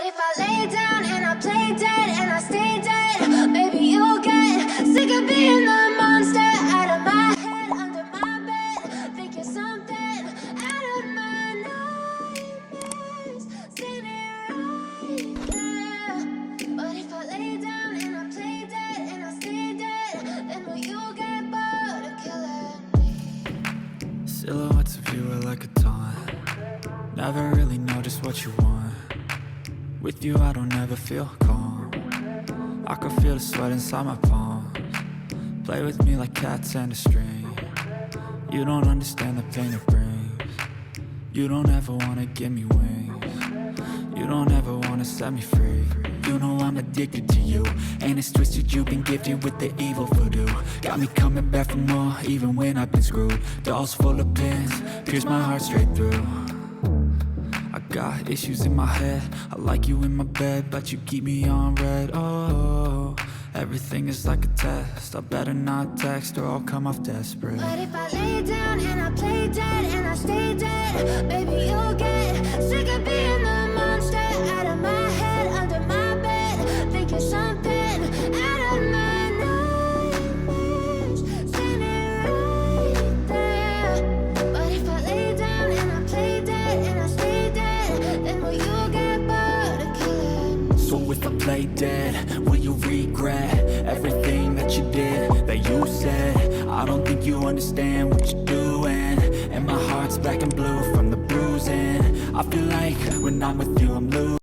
if I lay down and I play dead and I stay dead, maybe you'll get sick of being the monster out of my head, under my bed, think you're something out of my nightmares, standing right there. But if I lay down and I play dead and I stay dead, then will you get bored of killing me? Silhouettes of you are like a taunt. Never really know just what you want. With you I don't ever feel calm. I can feel the sweat inside my palms. Play with me like cats and a string. You don't understand the pain it brings. You don't ever wanna give me wings. You don't ever wanna set me free. You know I'm addicted to you, and it's twisted, you've been gifted with the evil voodoo. Got me coming back for more, even when I've been screwed. Dolls full of pins, pierce my heart straight through. I got issues in my head, I like you in my bed, but you keep me on red. Oh, everything is like a test, I better not text or I'll come off desperate. But if I lay down and I play dead and I stay dead, maybe you'll get sick of being the monster out of my head, under my bed, think you're something out of my nightmares, standing right there. But if I lay down and I play dead and I stay dead, then will you get bored of killing me? So if I play dead, will you regret everything that you did, that you said? I don't think you understand what you're doing, and my heart's black and blue from the bruising. I feel like when I'm with you I'm losing.